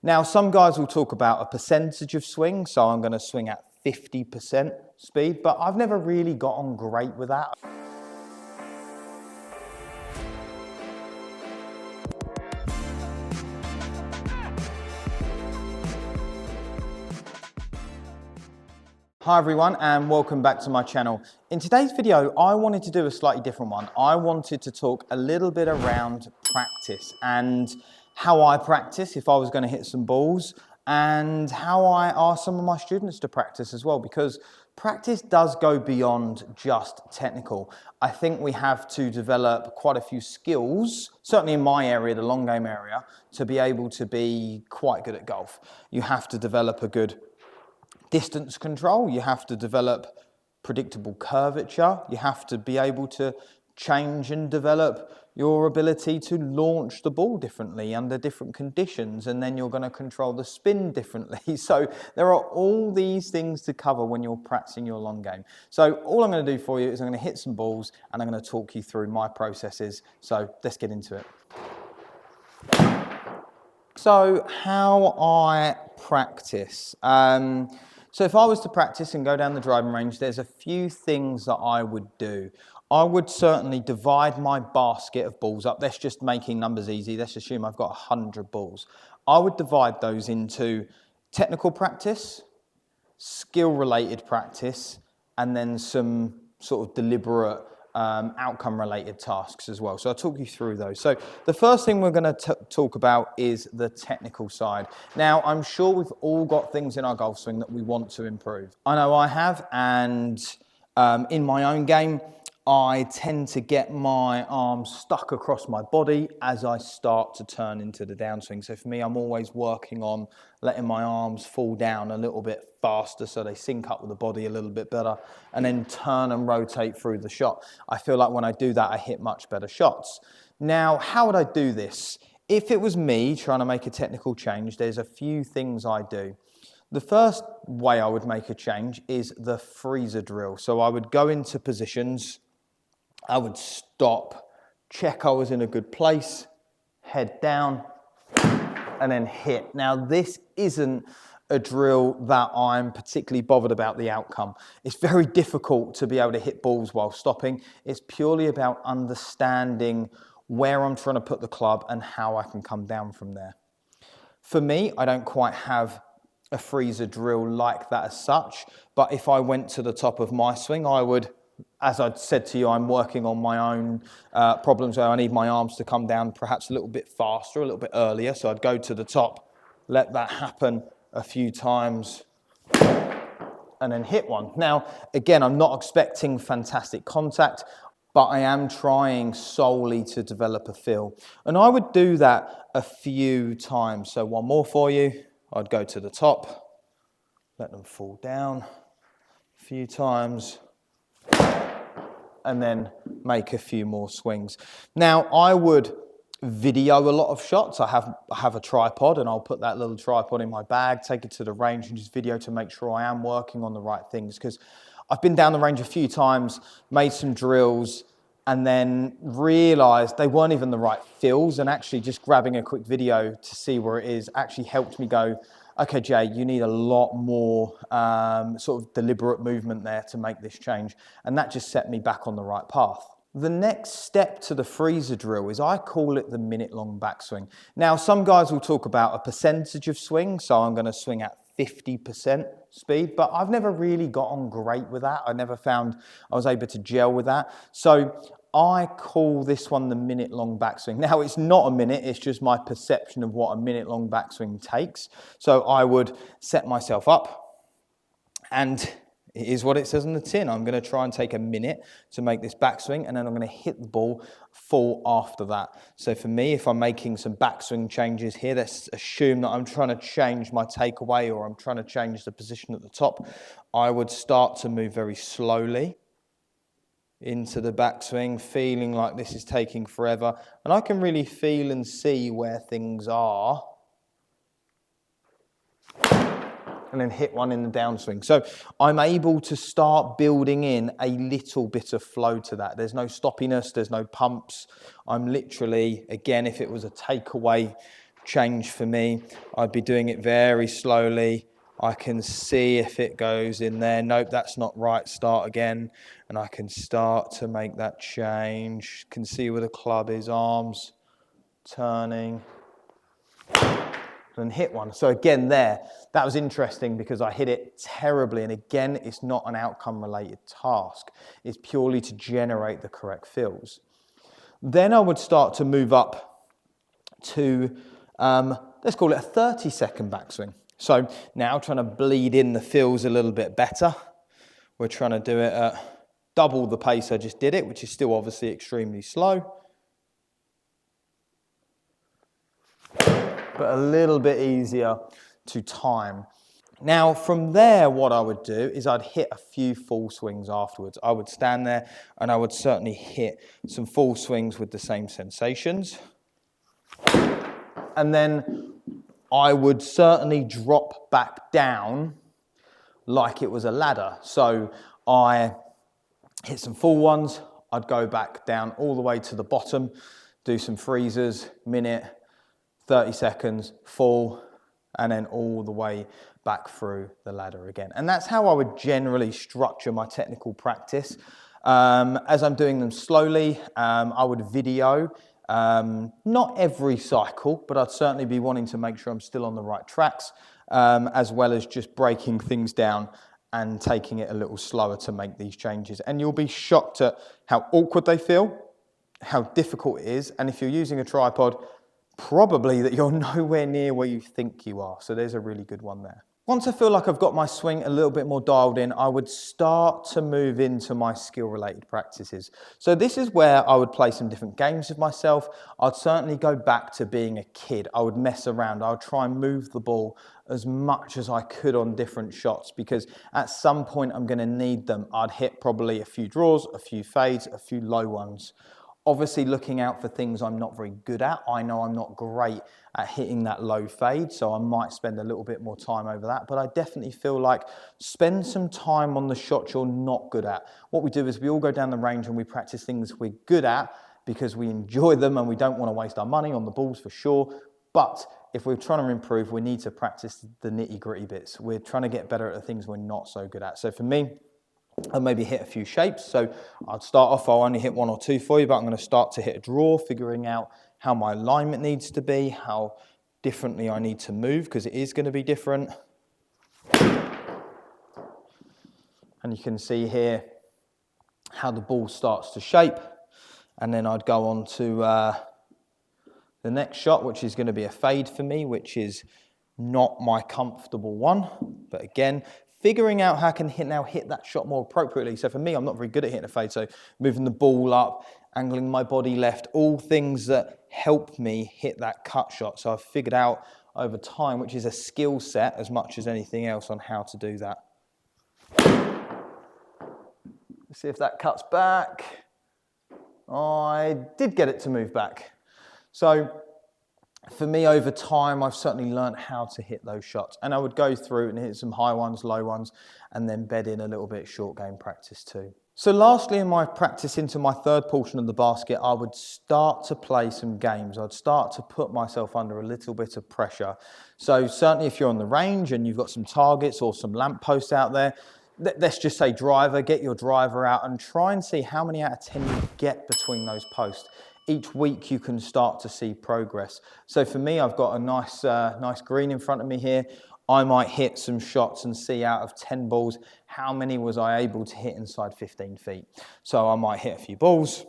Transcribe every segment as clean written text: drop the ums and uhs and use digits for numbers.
Now, some guys will talk about a percentage of swing, so I'm going to swing at 50% speed, but I've never really got on great with that. Hi everyone and welcome back to my channel. In today's video, I wanted to do a slightly different one. I wanted to talk a little bit around practice and how I practice if I was going to hit some balls, and how I ask some of my students to practice as well, because practice does go beyond just technical. I think we have to develop quite a few skills, certainly in my area, the long game area, to be able to be quite good at golf. You have to develop a good distance control, you have to develop predictable curvature, you have to be able to change and develop your ability to launch the ball differently under different conditions, and then you're going to control the spin differently. So there are all these things to cover when you're practicing your long game. So all I'm going to do for you is I'm going to hit some balls and I'm going to talk you through my processes. So let's get into it. So how I practice. So if I was to practice and go down the driving range, there's a few things that I would do. I would certainly divide my basket of balls up. That's just making numbers easy. Let's assume I've got 100 balls. I would divide those into technical practice, skill-related practice, and then some sort of deliberate outcome-related tasks as well. So I'll talk you through those. So the first thing we're going to talk about is the technical side. Now, I'm sure we've all got things in our golf swing that we want to improve. I know I have, and in my own game, I tend to get my arms stuck across my body as I start to turn into the downswing. So for me, I'm always working on letting my arms fall down a little bit faster so they sync up with the body a little bit better, and then turn and rotate through the shot. I feel like when I do that, I hit much better shots. Now, how would I do this? If it was me trying to make a technical change, there's a few things I do. The first way I would make a change is the freezer drill. So I would go into positions, I would stop, check I was in a good place, head down, and then hit. Now, this isn't a drill that I'm particularly bothered about the outcome. It's very difficult to be able to hit balls while stopping. It's purely about understanding where I'm trying to put the club and how I can come down from there. For me, I don't quite have a freezer drill like that as such, but if I went to the top of my swing, I would, as I said to you, I'm working on my own problems where I need my arms to come down perhaps a little bit faster, a little bit earlier. So I'd go to the top, let that happen a few times, and then hit one. Now, again, I'm not expecting fantastic contact, but I am trying solely to develop a feel. And I would do that a few times. So one more for you. I'd go to the top, let them fall down a few times, and then make a few more swings. Now, I would video a lot of shots. I have a tripod, and I'll put that little tripod in my bag, take it to the range and just video to make sure I am working on the right things, because I've been down the range a few times, made some drills, and then realized they weren't even the right fills, and actually just grabbing a quick video to see where it is actually helped me go, okay, Jay, you need a lot more sort of deliberate movement there to make this change. And that just set me back on the right path. The next step to the freezer drill is, I call it the minute-long backswing. Now, some guys will talk about a percentage of swing, so I'm going to swing at 50% speed, but I've never really got on great with that. I never found I was able to gel with that. So I call this one the minute-long backswing. Now, it's not a minute, it's just my perception of what a minute-long backswing takes. So I would set myself up, and it is what it says on the tin. I'm going to try and take a minute to make this backswing, and then I'm going to hit the ball full after that. So for me, if I'm making some backswing changes here, let's assume that I'm trying to change my takeaway, or I'm trying to change the position at the top. I would start to move very slowly into the backswing, feeling like this is taking forever. And I can really feel and see where things are, and then hit one in the downswing. So I'm able to start building in a little bit of flow to that. There's no stoppiness, there's no pumps. I'm literally, again, if it was a takeaway change for me. I'd be doing it very slowly. I can see if it goes in there. Nope, that's not right. Start again. And I can start to make that change. Can see where the club is, arms turning, and hit one. So again there, that was interesting because I hit it terribly. And again, it's not an outcome related task. It's purely to generate the correct feels. Then I would start to move up to, let's call it a 30-second backswing. So now trying to bleed in the feels a little bit better. We're trying to do it at double the pace I just did it, which is still obviously extremely slow. But a little bit easier to time. Now from there, what I would do is I'd hit a few full swings afterwards. I would stand there and I would certainly hit some full swings with the same sensations. And then I would certainly drop back down like it was a ladder. So I hit some full ones, I'd go back down all the way to the bottom, do some freezers, minute, 30 seconds, full, and then all the way back through the ladder again. And that's how I would generally structure my technical practice. As I'm doing them slowly, I would video, not every cycle, but I'd certainly be wanting to make sure I'm still on the right tracks, as well as just breaking things down and taking it a little slower to make these changes. And you'll be shocked at how awkward they feel, how difficult it is, and if you're using a tripod, probably that you're nowhere near where you think you are. So there's a really good one there. Once I feel like I've got my swing a little bit more dialed in, I would start to move into my skill-related practices. So this is where I would play some different games with myself. I'd certainly go back to being a kid. I would mess around. I would try and move the ball as much as I could on different shots because at some point I'm going to need them. I'd hit probably a few draws, a few fades, a few low ones. Obviously looking out for things I'm not very good at. I know I'm not great at hitting that low fade, so I might spend a little bit more time over that, but I definitely feel like spend some time on the shots you're not good at. What we do is we all go down the range and we practice things we're good at because we enjoy them and we don't want to waste our money on the balls for sure, but if we're trying to improve, we need to practice the nitty-gritty bits. We're trying to get better at the things we're not so good at. So for me, I'll maybe hit a few shapes. So I'd start off, I'll only hit one or two for you, but I'm going to start to hit a draw, figuring out how my alignment needs to be, how differently I need to move, because it is going to be different. And you can see here how the ball starts to shape. And then I'd go on to the next shot, which is going to be a fade for me, which is not my comfortable one. But again, figuring out how I can hit that shot more appropriately. So for me, I'm not very good at hitting a fade. So moving the ball up, angling my body left, all things that help me hit that cut shot. So I've figured out over time, which is a skill set as much as anything else on how to do that. Let's see if that cuts back. I did get it to move back. So for me, over time, I've certainly learned how to hit those shots. And I would go through and hit some high ones, low ones, and then bed in a little bit short game practice too. So lastly, in my practice into my third portion of the basket, I would start to play some games. I'd start to put myself under a little bit of pressure. So certainly if you're on the range and you've got some targets or some lampposts out there, let's just say driver, get your driver out and try and see how many out of 10 you get between those posts. Each week you can start to see progress. So for me, I've got a nice green in front of me here. I might hit some shots and see out of 10 balls, how many was I able to hit inside 15 feet. So I might hit a few balls.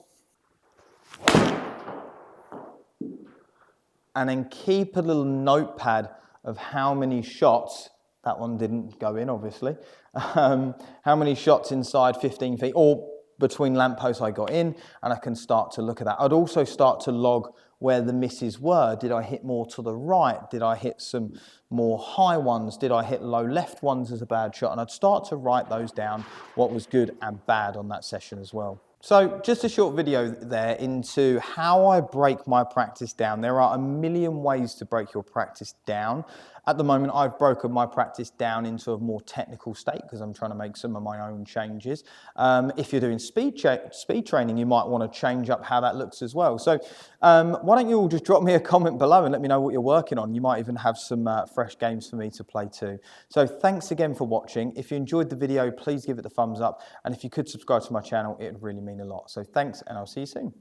And then keep a little notepad of how many shots, that one didn't go in obviously, how many shots inside 15 feet or between lampposts I got in, and I can start to look at that. I'd also start to log where the misses were. Did I hit more to the right? Did I hit some more high ones? Did I hit low left ones as a bad shot? And I'd start to write those down, what was good and bad on that session as well. So just a short video there into how I break my practice down. There are a million ways to break your practice down. At the moment, I've broken my practice down into a more technical state because I'm trying to make some of my own changes. If you're doing speed training, you might want to change up how that looks as well. So why don't you all just drop me a comment below and let me know what you're working on. You might even have some fresh games for me to play too. So thanks again for watching. If you enjoyed the video, please give it the thumbs up. And if you could subscribe to my channel, it would really mean a lot. So thanks, and I'll see you soon.